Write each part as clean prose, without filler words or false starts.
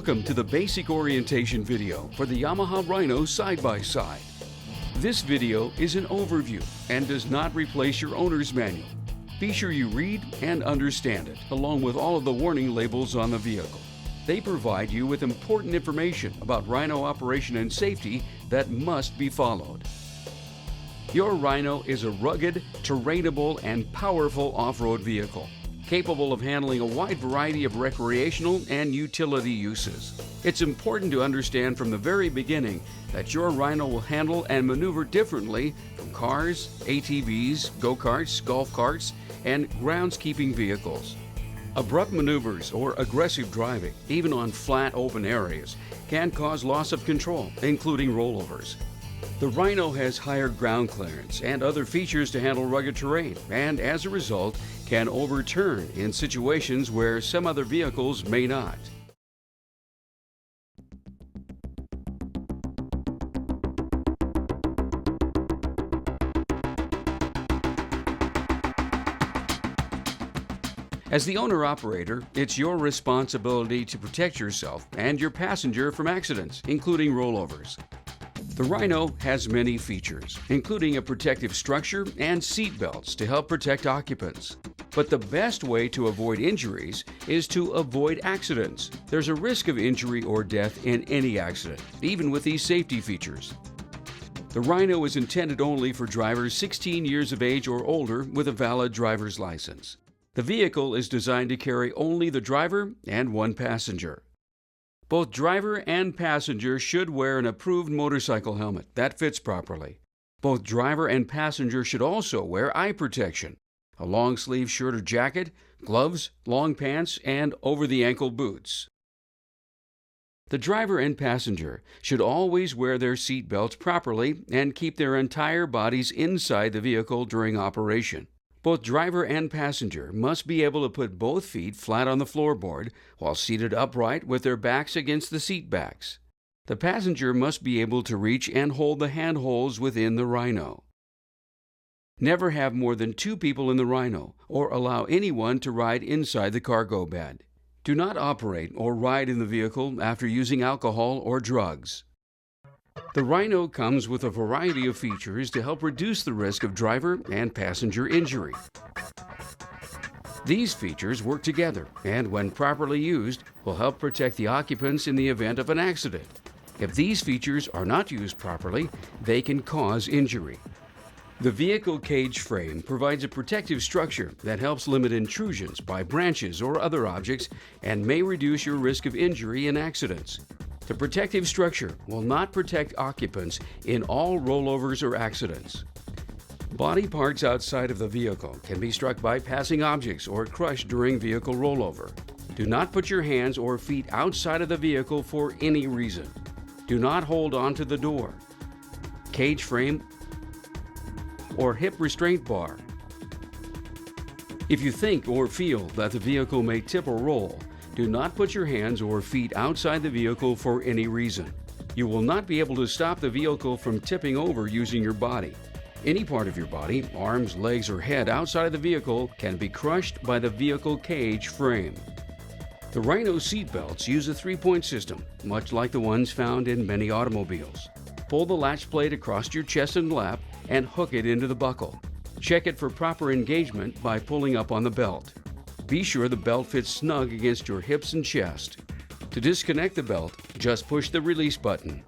Welcome to the basic orientation video for the Yamaha Rhino Side-by-Side. This video is an overview and does not replace your owner's manual. Be sure you read and understand it, along with all of the warning labels on the vehicle. They provide you with important information about Rhino operation and safety that must be followed. Your Rhino is a rugged, terrainable, and powerful off-road vehicle, capable of handling a wide variety of recreational and utility uses. It's important to understand from the very beginning that your Rhino will handle and maneuver differently from cars, ATVs, go-karts, golf carts, and groundskeeping vehicles. Abrupt maneuvers or aggressive driving, even on flat open areas, can cause loss of control, including rollovers. The Rhino has higher ground clearance and other features to handle rugged terrain, and as a result, can overturn in situations where some other vehicles may not. As the owner-operator, it's your responsibility to protect yourself and your passenger from accidents, including rollovers. The Rhino has many features, including a protective structure and seat belts to help protect occupants. But the best way to avoid injuries is to avoid accidents. There's a risk of injury or death in any accident, even with these safety features. The Rhino is intended only for drivers 16 years of age or older with a valid driver's license. The vehicle is designed to carry only the driver and one passenger. Both driver and passenger should wear an approved motorcycle helmet that fits properly. Both driver and passenger should also wear eye protection, a long-sleeve shirt or jacket, gloves, long pants, and over-the-ankle boots. The driver and passenger should always wear their seat belts properly and keep their entire bodies inside the vehicle during operation. Both driver and passenger must be able to put both feet flat on the floorboard while seated upright with their backs against the seat backs. The passenger must be able to reach and hold the handholds within the Rhino. Never have more than 2 people in the Rhino or allow anyone to ride inside the cargo bed. Do not operate or ride in the vehicle after using alcohol or drugs. The Rhino comes with a variety of features to help reduce the risk of driver and passenger injury. These features work together and, when properly used, will help protect the occupants in the event of an accident. If these features are not used properly, they can cause injury. The vehicle cage frame provides a protective structure that helps limit intrusions by branches or other objects and may reduce your risk of injury in accidents. The protective structure will not protect occupants in all rollovers or accidents. Body parts outside of the vehicle can be struck by passing objects or crushed during vehicle rollover. Do not put your hands or feet outside of the vehicle for any reason. Do not hold onto the door, cage frame, or hip restraint bar. If you think or feel that the vehicle may tip or roll, do not put your hands or feet outside the vehicle for any reason. You will not be able to stop the vehicle from tipping over using your body. Any part of your body, arms, legs, or head outside of the vehicle can be crushed by the vehicle cage frame. The Rhino seat belts use a 3-point system, much like the ones found in many automobiles. Pull the latch plate across your chest and lap and hook it into the buckle. Check it for proper engagement by pulling up on the belt. Be sure the belt fits snug against your hips and chest. To disconnect the belt, just push the release button.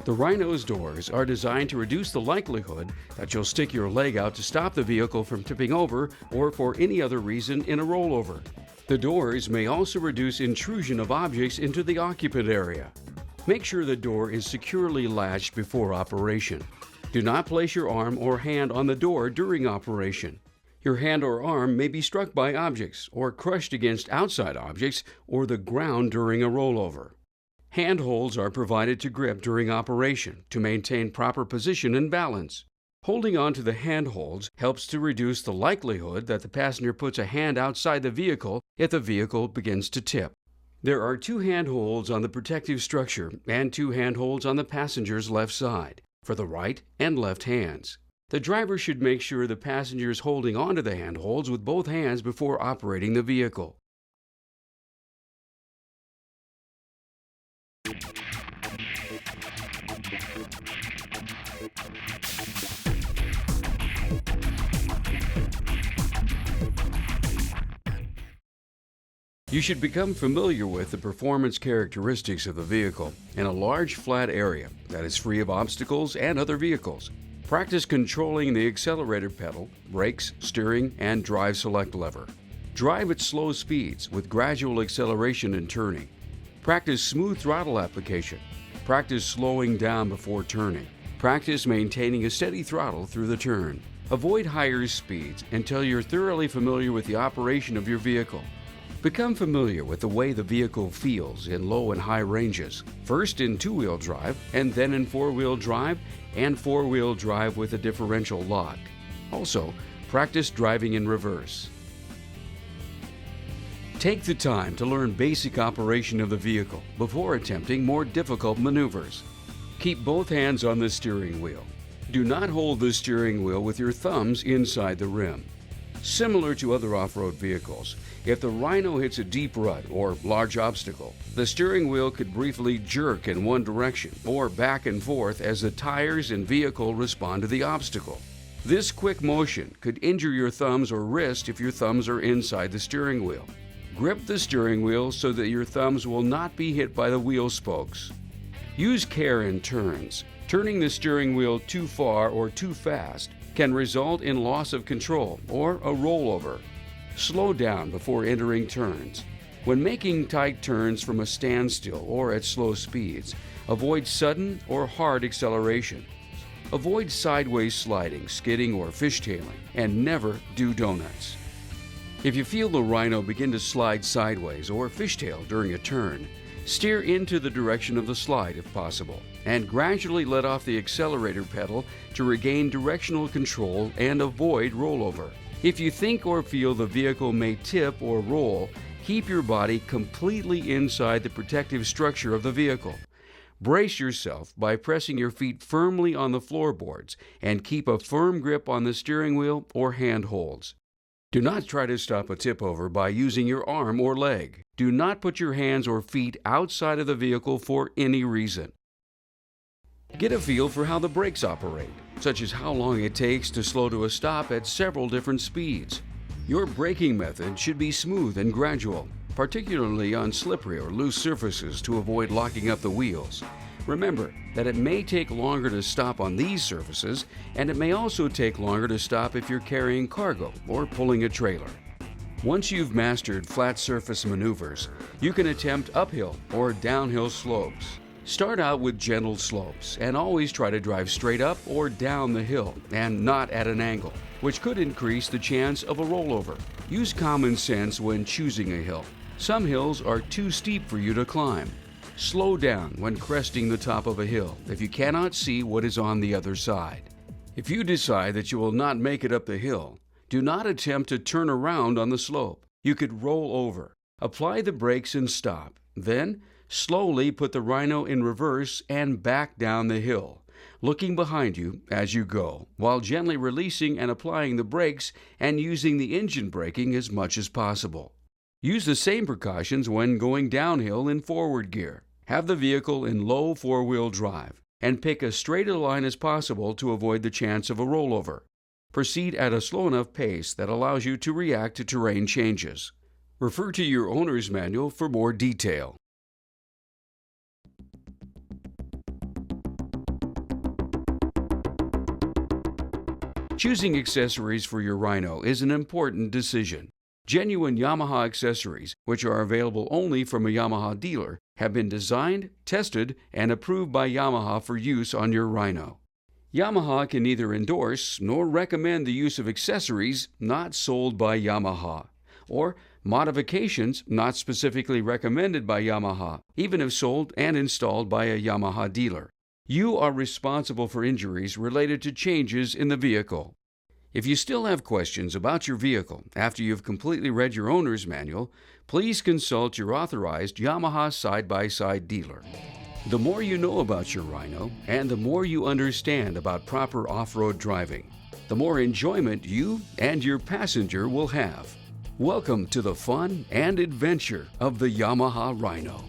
The Rhino's doors are designed to reduce the likelihood that you'll stick your leg out to stop the vehicle from tipping over or for any other reason in a rollover. The doors may also reduce intrusion of objects into the occupant area. Make sure the door is securely latched before operation. Do not place your arm or hand on the door during operation. Your hand or arm may be struck by objects or crushed against outside objects or the ground during a rollover. Handholds are provided to grip during operation to maintain proper position and balance. Holding on to the handholds helps to reduce the likelihood that the passenger puts a hand outside the vehicle if the vehicle begins to tip. There are 2 handholds on the protective structure and 2 handholds on the passenger's left side for the right and left hands. The driver should make sure the passenger is holding onto the handholds with both hands before operating the vehicle. You should become familiar with the performance characteristics of the vehicle in a large flat area that is free of obstacles and other vehicles. Practice controlling the accelerator pedal, brakes, steering, and drive select lever. Drive at slow speeds with gradual acceleration and turning. Practice smooth throttle application. Practice slowing down before turning. Practice maintaining a steady throttle through the turn. Avoid higher speeds until you're thoroughly familiar with the operation of your vehicle. Become familiar with the way the vehicle feels in low and high ranges, first in two-wheel drive and then in four-wheel drive and four-wheel drive with a differential lock. Also, practice driving in reverse. Take the time to learn basic operation of the vehicle before attempting more difficult maneuvers. Keep both hands on the steering wheel. Do not hold the steering wheel with your thumbs inside the rim. Similar to other off-road vehicles, if the Rhino hits a deep rut or large obstacle, the steering wheel could briefly jerk in one direction or back and forth as the tires and vehicle respond to the obstacle. This quick motion could injure your thumbs or wrist if your thumbs are inside the steering wheel. Grip the steering wheel so that your thumbs will not be hit by the wheel spokes. Use care in turns. Turning the steering wheel too far or too fast can result in loss of control or a rollover. Slow down before entering turns. When making tight turns from a standstill or at slow speeds, avoid sudden or hard acceleration. Avoid sideways sliding, skidding, or fishtailing, and never do donuts. If you feel the Rhino begin to slide sideways or fishtail during a turn, steer into the direction of the slide if possible, and gradually let off the accelerator pedal to regain directional control and avoid rollover. If you think or feel the vehicle may tip or roll, keep your body completely inside the protective structure of the vehicle. Brace yourself by pressing your feet firmly on the floorboards and keep a firm grip on the steering wheel or handholds. Do not try to stop a tip over by using your arm or leg. Do not put your hands or feet outside of the vehicle for any reason. Get a feel for how the brakes operate, such as how long it takes to slow to a stop at several different speeds. Your braking method should be smooth and gradual, particularly on slippery or loose surfaces to avoid locking up the wheels. Remember that it may take longer to stop on these surfaces, and it may also take longer to stop if you're carrying cargo or pulling a trailer. Once you've mastered flat surface maneuvers, you can attempt uphill or downhill slopes. Start out with gentle slopes and always try to drive straight up or down the hill and not at an angle, which could increase the chance of a rollover. Use common sense when choosing a hill. Some hills are too steep for you to climb. Slow down when cresting the top of a hill if you cannot see what is on the other side. If you decide that you will not make it up the hill, do not attempt to turn around on the slope. You could roll over. Apply the brakes and stop. Then, slowly put the Rhino in reverse and back down the hill, looking behind you as you go, while gently releasing and applying the brakes and using the engine braking as much as possible. Use the same precautions when going downhill in forward gear. Have the vehicle in low four-wheel drive and pick as straight a line as possible to avoid the chance of a rollover. Proceed at a slow enough pace that allows you to react to terrain changes. Refer to your owner's manual for more detail. Choosing accessories for your Rhino is an important decision. Genuine Yamaha accessories, which are available only from a Yamaha dealer, have been designed, tested, and approved by Yamaha for use on your Rhino. Yamaha can neither endorse nor recommend the use of accessories not sold by Yamaha, or modifications not specifically recommended by Yamaha, even if sold and installed by a Yamaha dealer. You are responsible for injuries related to changes in the vehicle. If you still have questions about your vehicle after you've completely read your owner's manual, please consult your authorized Yamaha side-by-side dealer. The more you know about your Rhino and the more you understand about proper off-road driving, the more enjoyment you and your passenger will have. Welcome to the fun and adventure of the Yamaha Rhino.